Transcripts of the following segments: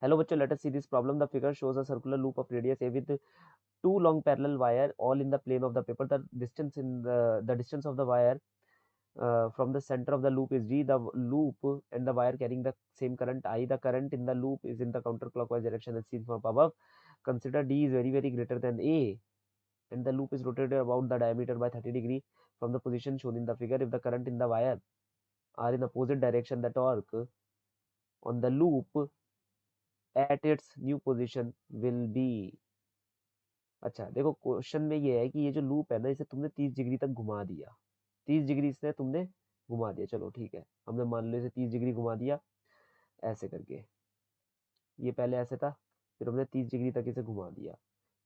Hello बच्चों, let us see this problem. The figure shows a circular loop of radius a with two long parallel wire all in the plane of the paper. The distance in the distance of the wire from the center of the loop is d. The loop and the wire carrying the same current I. The current in the loop is in the counterclockwise direction as seen from above. Consider d is very very greater than a and the loop is rotated about the diameter by 30 degree from the position shown in the figure. If the current in the wire are in opposite direction, the torque on the loop at its new position will be. अच्छा देखो, question में ये है कि ये जो loop है ना, इसे तुमने 30 डिग्री तक घुमा दिया. 30 डिग्री इसने तुमने घुमा दिया. चलो ठीक है, हमने मान लो इसे 30 डिग्री घुमा दिया ऐसे करके. ये पहले ऐसे था, फिर हमने 30 डिग्री तक इसे घुमा दिया.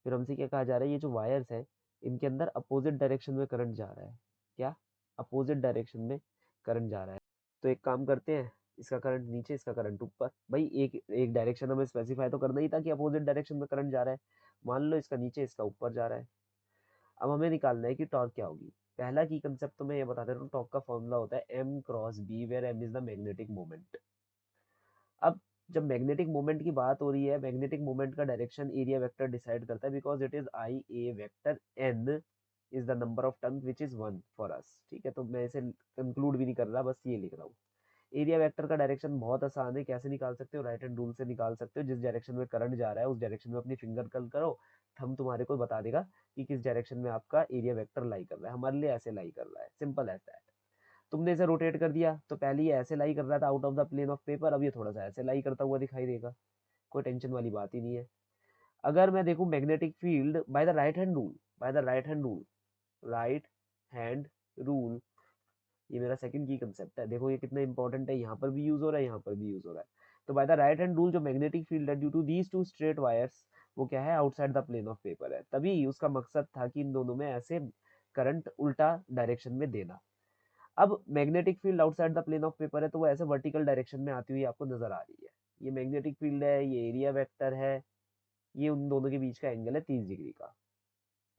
फिर हमसे क्या कहा जा रहा है, ये जो वायर्स हैं इनके अंदर अपोजिट डायरेक्शन में करंट जा रहा है. क्या? अपोजिट डायरेक्शन में करंट जा रहा है. तो एक काम करते हैं, इसका करंट नीचे, इसका करंट ऊपर. भाई एक एक डायरेक्शन हमें स्पेसिफाई तो करना ही था कि अपोजिट डायरेक्शन में करंट जा रहा है. मान लो इसका नीचे, इसका ऊपर जा रहा है. अब हमें निकालना है कि टॉर्क क्या होगी. पहला की कंसेप्ट तो मैं ये बता दे रहा हूँ, टॉर्क का फॉर्मूला होता है m cross b, where m is the magnetic moment. अब जब मैग्नेटिक मोमेंट की बात हो रही है, मैग्नेटिक मोमेंट का डायरेक्शन एरिया वेक्टर डिसाइड करता है, because it is I A vector n is the number of turn which is 1 for us. ठीक है, तो मैं इसे कंक्लूड भी नहीं कर रहा, बस ये लिख रहा हूँ. एरिया वेक्टर का डायरेक्शन बहुत आसान है. कैसे निकाल सकते हो? राइट हैंड रूल से निकाल सकते हो. जिस डायरेक्शन में करंट जा रहा है उस डायरेक्शन में अपनी फिंगर कर्ल करो, थंब तुम्हारे को बता देगा कि किस डायरेक्शन में आपका एरिया वेक्टर लाई कर रहा है. हमारे लिए ऐसे लाई कर रहा है, सिंपल एज दैट. तुमने इसे रोटेट कर दिया तो पहले ये ऐसे लाई कर रहा था out of the plane of paper, अब ये थोड़ा सा ऐसे लाई करता हुआ दिखाई देगा. कोई टेंशन वाली बात ही नहीं है. अगर मैं देखूं magnetic field bye the right hand rule, bye the right hand rule, right hand rule, ये मेरा सेकंड की कंसेप्ट है. देखो ये कितना इंपॉर्टेंट है, यहाँ पर भी यूज हो रहा है, यहाँ पर भी यूज हो रहा है. तो by the right hand rule जो मैग्नेटिक फील्ड है due to these two straight wires, वो क्या है, outside the plane of paper है. तभी उसका मकसद था कि इन दोनों में ऐसे करंट उल्टा डायरेक्शन में देना. अब magnetic field outside the plane of paper है, तो वो ऐसे वर्टिकल डायरेक्शन में आती हुई आपको नजर आ रही है. ये मैग्नेटिक फील्ड है, ये एरिया वेक्टर है, ये उन दोनों के बीच का एंगल है 30 डिग्री का.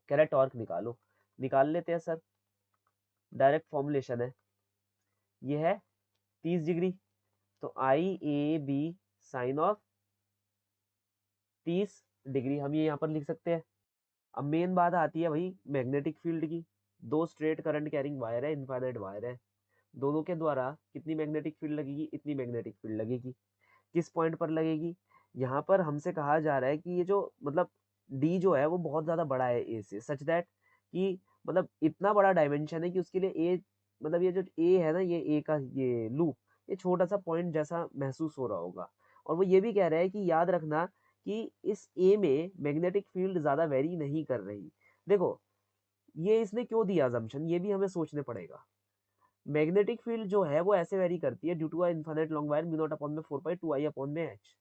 कह रहा है टॉर्क निकालो. निकाल लेते हैं सर. डायरेक्ट फॉर्मुलेशन है, ये है 30 डिग्री, तो I A B sine of 30 degree हम ये यहाँ पर लिख सकते हैं. अब मेन बात आती है भाई मैग्नेटिक फील्ड की. दो स्ट्रेट करंट कैरिंग वायर है, इनफाइनाइट वायर है, दोनों के द्वारा कितनी मैग्नेटिक फील्ड लगेगी, इतनी मैग्नेटिक फील्ड लगेगी. किस पॉइंट पर लगेगी? यहाँ पर हमसे कहा जा रहा है कि ये जो मतलब डी जो है वो बहुत ज्यादा बड़ा है ए से, सच दैट कि मतलब इतना बड़ा डायमेंशन है कि उसके लिए ए, मतलब ये जो ए है ना, ये ए का ये लूप, ये छोटा सा पॉइंट जैसा महसूस हो रहा होगा. और वो ये भी कह रहा है कि याद रखना कि इस ए में मैग्नेटिक फील्ड ज्यादा वेरी नहीं कर रही. देखो ये इसने क्यों दिया अजम्पशन, ये भी हमें सोचने पड़ेगा. मैग्नेटिक फील्ड जो है वो ऐसे वेरी करती है due to a infinite long wire mu not upon में 4 पाई 2 आई अपॉन में एच.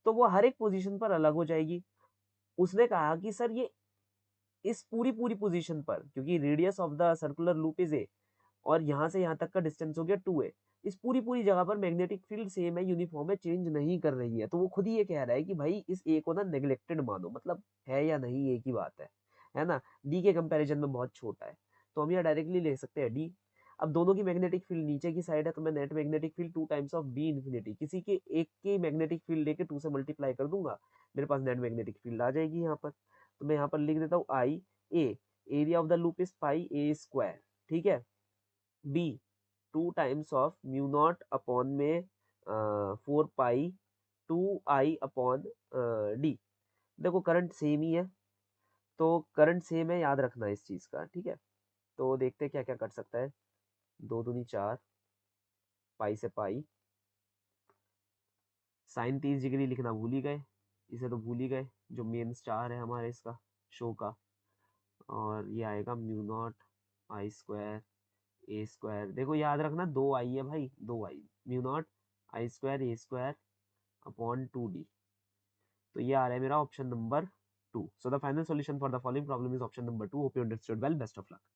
तो वो हर एक पोजीशन पर अलग हो जाएगी. उसने कहा कि सर ये इस पूरी पूरी पोजीशन पर, क्योंकि radius of the circular loop is a और यहाँ से यहाँ तक का डिस्टेंस हो गया 2a, इस पूरी पूरी जगह पर मैग्नेटिक फील्ड सेम है, यूनिफॉर्म है, चेंज नहीं कर रही है. तो वो खुद ही ये कह रहा है कि भाई इस ए को ना नेग्लेक्टेड मानो, मतलब है या नहीं एक ही बात है ना. डी के कंपैरिजन में बहुत छोटा है, तो हम यहाँ डायरेक्टली ले सकते हैं डी. अब दोनों की मैग्नेटिक फील्ड नीचे की साइड है, तो मैं net magnetic field 2 times of B infinity, किसी के एक की मैग्नेटिक फील्ड लेके 2 से मल्टीप्लाई कर दूंगा, मेरे पास नेट मैग्नेटिक फील्ड आ जाएगी यहाँ पर. तो मैं यहाँ पर लिख देता हूँ I A, area of the loop is pi A square. ठीक है. B 2 times of mu not upon में 4 पाई 2 आई अपॉन डी. देखो करंट सेम ही है, तो करंट सेम है, याद रखना इस चीज का. ठीक है, तो देखते हैं क्या क्या कर सकता है. 2 दूनी 4, पाई से पाई, साइन 30 डिग्री लिखना भूल ही गए, इसे तो भूल ही गए, जो मेन स्टार है हमारे इसका शो का. और ये आएगा mu not I square A square. देखो याद रखना 2 आई है भाई, 2 आई, mu not I square A square upon 2d. तो ये आ रहा है मेरा option number 2. So the final solution for the following problem is option number 2. Hope you understood well. Best of luck.